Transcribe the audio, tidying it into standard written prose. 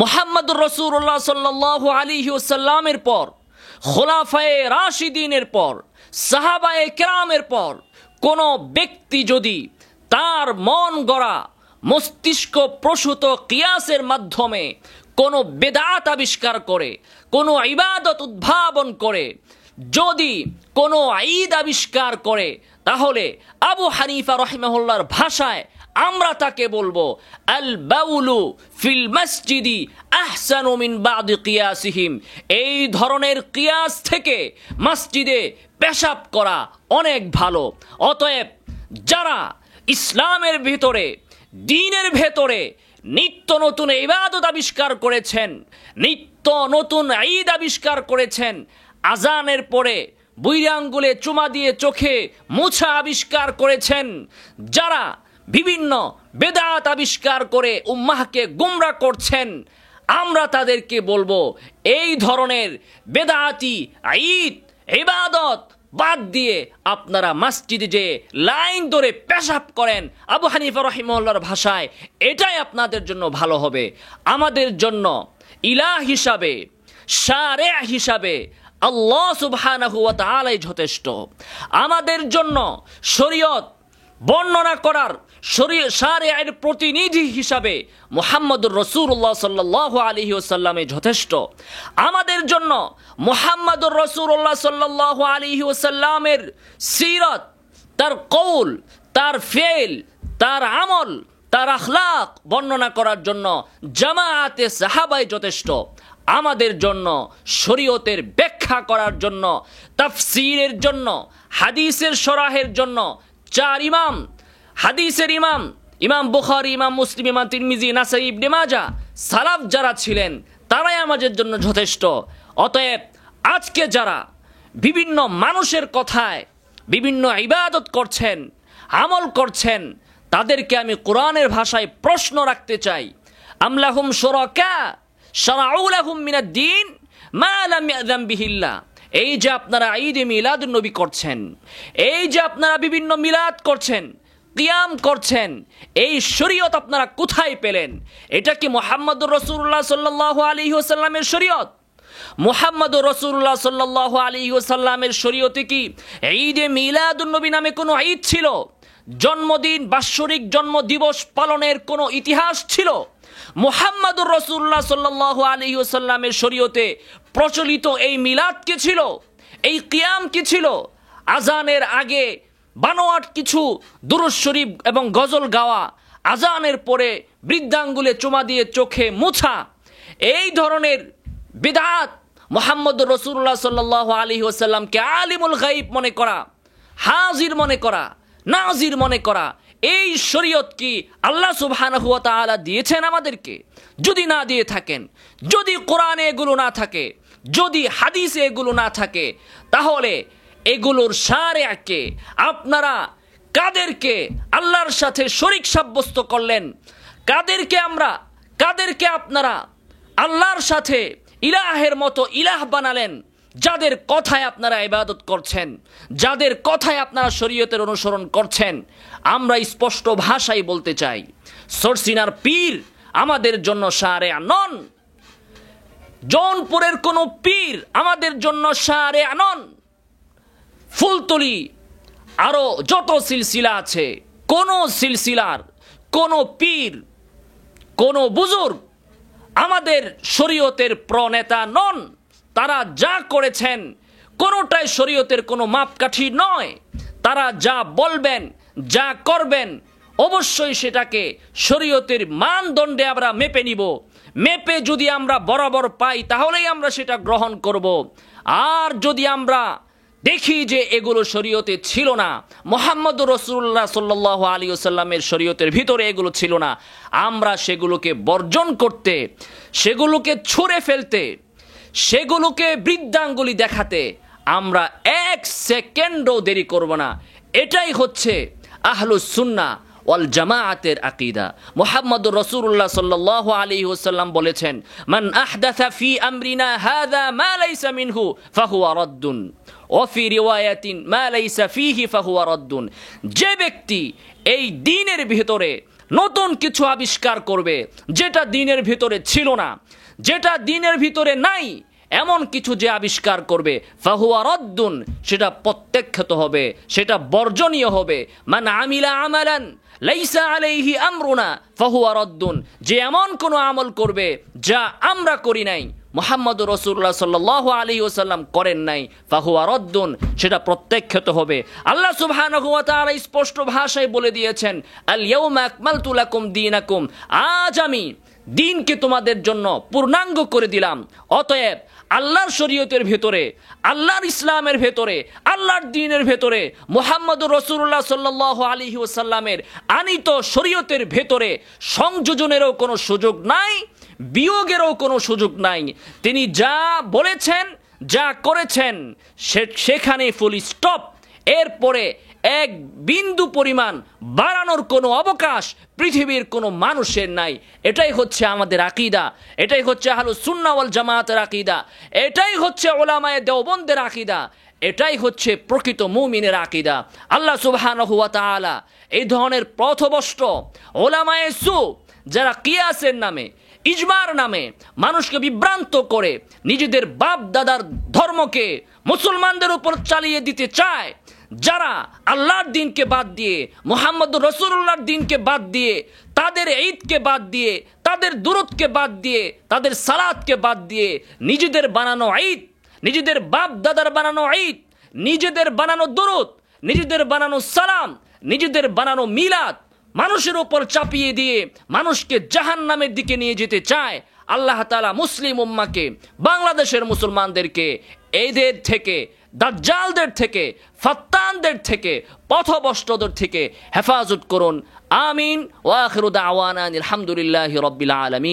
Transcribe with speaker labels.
Speaker 1: মুহাম্মদুর রাসূলুল্লাহ সাল্লাল্লাহু আলাইহি ওয়াসাল্লামের পর, খোলাফায়ে রাশিদিনের পর, সাহাবায়ে কেরামের পর কোন ব্যক্তি যদি তার মন গড়া মস্তিষ্ক প্রসূত কিয়াসের মাধ্যমে কোন বেদাত আবিষ্কার করে, কোন ইবাদত উদ্ভাবন করে, যদি কোন ঈদ আবিষ্কার করে, তাহলে আবু হানিফা রাহিমাহুল্লাহর ভাষায় আমরা তাকে বলবো আল বাউলু ফিল মসজিদি আহসানু মিন বাদি কিয়াসিহিম। এই ধরনের কিয়াস থেকে মসজিদে পেশাব করা অনেক ভালো। অতএব যারা ইসলামের ভিতরে, দ্বীনের ভেতরে নিত্য নতুন ইবাদত আবিষ্কার করেছেন, নিত্য নতুন ঈদ আবিষ্কার করেছেন, আজানের পরে বুইড়া আঙ্গুলে চুমা দিয়ে চোখে মোছা আবিষ্কার করেছেন, যারা বিভিন্ন বেদাত আবিষ্কার করে উম্মাহকে গুমরা করছেন, আমরা তাদেরকে বলবো এই ধরনের বেদাতি ঈদ ইবাদত বাদ দিয়ে আপনারা মসজিদে যে লাইন ধরে পেশাব করেন, আবু হানিফা রাহিমাহুল্লাহর ভাষায় এটাই আপনাদের জন্য ভালো হবে। আমাদের জন্য ইলাহ হিসাবে, শারে হিসাবে আল্লাহ সুবহানাহু ওয়া তাআলাই যথেষ্ট। আমাদের জন্য শরীয়ত বর্ণনা করার শারিয়ার প্রতিনিধি হিসাবে মুহাম্মদুর রাসূলুল্লাহ সাল্লাল্লাহু আলাইহি ওয়াসাল্লামে যথেষ্ট। আমাদের জন্য মুহাম্মদুর রাসূলুল্লাহ সাল্লাল্লাহু আলাইহি ওয়াসাল্লামের সিরাত, তার কওল, তার ফেল, তার আমল, তার আখলাক বর্ণনা করার জন্য জামাআতে সাহাবাই যথেষ্ট। আমাদের জন্য শরীয়তের ব্যাখ্যা করার জন্য, তাফসীরের জন্য, হাদিসের শরাহের জন্য চার ইমাম, হাদিসের ইমাম, ইমাম বুখারী, ইমাম মুসলিম, ইমাম তিরমিজি, নাসাই, ইবনে মাজাহ, সালাফ যারা ছিলেন তারাই আমাদের জন্য যথেষ্ট। অতএব আজকে যারা বিভিন্ন মানুষের কথায় বিভিন্ন ইবাদত করছেন, আমল করছেন, তাদেরকে আমি কোরআনের ভাষায় প্রশ্ন রাখতে চাই, আমলাহুম শুরাকা শারাউ লাহুম মিনাদ দ্বীন মা লাম ইয়াযান বিহিল্লাহ। এই যে আপনারা ঈদে মিলাদুন নবী করছেন, এই যে আপনারা বিভিন্ন মিলাদ করছেন, কিয়াম করছেন, এই শরীয়ত আপনারা কোথায় পেলেন? এটা কি মুহাম্মদুর রাসূলুল্লাহ সাল্লাল্লাহু আলাইহি ওয়াসাল্লামের শরীয়ত? মুহাম্মদুর রাসূলুল্লাহ সাল্লাল্লাহু আলাইহি ওয়াসাল্লামের শরীয়তে কি ঈদে মিলাদুন নবী নামে কোনো ঈদ ছিল? জন্মদিন, বাৎসরিক জন্ম দিবস পালনের কোনো ইতিহাস ছিল? মুহাম্মদুর রাসূলুল্লাহ সাল্লাল্লাহু আলাইহি ওয়াসাল্লামের শরীয়তে প্রচলিত এই মিলাদ কি ছিল? এই কিয়াম কি ছিল? আজানের আগে বানোয়াট কিছু দুরূদ শরীফ এবং গজল গাওয়া, আজানের পরে বৃদ্ধাঙ্গুলে চুমা দিয়ে চোখে মুছা, এই ধরনের বিদআত মুহাম্মদুর রাসূলুল্লাহ সাল্লাল্লাহু আলাইহি ওয়াসাল্লামকে আলিমুল গায়ব মনে করা, হাজির মনে করা, নাজির মনে করা, এই শরীয়ত কি আল্লাহ সুবহানাহু ওয়া তাআলা দিয়েছেন আমাদেরকে? যদি না দিয়ে থাকেন, যদি কোরআনে এগুলো না থাকে, যদি হাদিসে এগুলো না থাকে, তাহলে এগুলোর শারিয়াকে আপনারা কাদেরকে আল্লাহর সাথে শরীক সাব্যস্ত করলেন? কাদেরকে আপনারা আল্লাহর সাথে ইলাহের মতো ইলাহ বানালেন? যাদের কথায় আপনারা ইবাদত করছেন, যাদের কথায় আপনারা শরীয়তের অনুসরণ করছেন, আমরা স্পষ্ট ভাষায় বলতে চাই, সরসিনার পীর আমাদের জন্য শারে নন, জৌনপুরের কোন পীর আমাদের জন্য শারে নন, ফুলতলি আরো যত সিলসিলা আছে, কোন সিলসিলার কোন পীর, কোন বুজুর্গ আমাদের শরীয়তের প্রণেতা নন। তারা যা করেছেন কোনোটাই শরীয়তের কোনো মাপকাঠি নয়। তারা যা বলবেন, যা করবেন, অবশ্যই সেটাকে শরীয়তের মানদণ্ডে আমরা মেপে নিব। মেপে যদি আমরা বরাবর পাই তাহলেই আমরা সেটা গ্রহণ করব। আর যদি আমরা দেখি যে এগুলো শরীয়তে ছিল না, মুহাম্মদুর রাসূলুল্লাহ সাল্লাল্লাহু আলাইহি ওয়াসাল্লামের শরীয়তের ভিতরে এগুলো ছিল না, আমরা সেগুলোকে বর্জন করতে, সেগুলোকে ছুঁড়ে ফেলতে, সেগুলোকে বৃদ্ধাঙ্গুলি দেখাতে আমরা এক সেকেন্ডও দেরি করব না। এটাই হচ্ছে আহলুস সুন্নাহ ওয়াল জামাআতের আকীদা। মুহাম্মদুর রাসূলুল্লাহ সাল্লাল্লাহু আলাইহি ওয়াসাল্লাম বলেছেন, মান আহদাসা ফি আমরিনা হাযা মা লাইসা মিনহু ফাহুয়া রাদ্দুন ওয়া ফি রিওয়ায়াতিন মা লাইসা ফিহি ফাহুয়া রাদ্দুন। যে ব্যক্তি এই দ্বীনের ভিতরে নতুন কিছু আবিষ্কার করবে, যেটা দ্বীনের ভিতরে ছিল না, যেটা দ্বীনের ভিতরে নাই, এমন কিছু যে আবিষ্কার করবে, ফাহুয়া রদ্দুন, সেটা প্রত্যাখ্যাত হবে, সেটা বর্জনীয় হবে। মান আমিলা আমালান লাইসা আলাইহি আমরুনা ফাহুয়া রদ্দুন, যে এমন কোনো আমল করবে যা আমরা করি নাই, মুহাম্মদুর রাসূলুল্লাহ সাল্লাল্লাহু আলাইহি ওয়াসাল্লাম করেন নাই, ফাহুয়া রদ্দুন, সেটা প্রত্যাখ্যাত হবে। আল্লাহ সুবহানাহু ওয়া তাআলা স্পষ্ট ভাষায় বলে দিয়েছেন, আল ইয়াউমা আকমালতু লাকুম দীনাকুম, আজ আমি দ্বীনকে তোমাদের জন্য পূর্ণাঙ্গ করে দিলাম। অতএব আল্লাহর শরীয়তের ভেতরে, আল্লাহর ইসলামের ভেতরে, আল্লাহর দ্বীনের ভেতরে, মুহাম্মদুর রাসূলুল্লাহ সাল্লাল্লাহু আলাইহি ওয়াসাল্লামের আনিত শরীয়তের ভেতরে সংযোজনেরও কোনো সুযোগ নাই, বিয়োগেরও কোনো সুযোগ নাই। তিনি যা বলেছেন, যা করেছেন, সেখানে ফুল স্টপ। এরপরে এক বিন্দু পরিমাণ বাড়ানোর কোনো অবকাশ পৃথিবীর কোনো মানুষের নাই। এটাই হচ্ছে আমাদের আকীদা, এটাই হচ্ছে আহলুস সুন্নাহ ওয়াল জামাতের আকীদা, এটাই হচ্ছে উলামায়ে দেওবন্দের আকীদা, এটাই হচ্ছে প্রকৃত মুমিনের আকীদা। আল্লাহ সুবহানাহু ওয়া তাআলা এই ধরনের পথভ্রষ্ট উলামায়ে সু, যারা কিয়াসের নামে, ইজমার নামে মানুষকে বিভ্রান্ত করে নিজেদের বাপ দাদার ধর্মকে মুসলমানদের উপর চালিয়ে দিতে চায়, যারা আল্লাহর দ্বীনকে বাদ দিয়ে, মুহাম্মদুর রাসূলুল্লাহর দ্বীনকে বাদ দিয়ে, তাদের ঈদকে বাদ দিয়ে, তাদের দুরূদকে বাদ দিয়ে, তাদের সালাতকে বাদ দিয়ে, নিজেদের বানানো ঈদ, নিজেদের বাপ দাদার বানানো ঈদ, নিজেদের বানানো দুরূদ, নিজেদের বানানো সালাম, নিজেদের বানানো মিলাদ মানুষের উপর চাপিয়ে দিয়ে মানুষকে জাহান্নামের দিকে নিয়ে যেতে চায়। আল্লাহ তাআলা মুসলিম উম্মাহকে, বাংলাদেশের মুসলমানদেরকে এদের থেকে, দাজ্জালদের থেকে, ফাত্তানদের থেকে, পথভ্রষ্টদের থেকে হেফাজত করুন। আমিন। ওয়া আখিরু দাওয়ানা আলহামদুলিল্লাহি রাব্বিল আলামিন।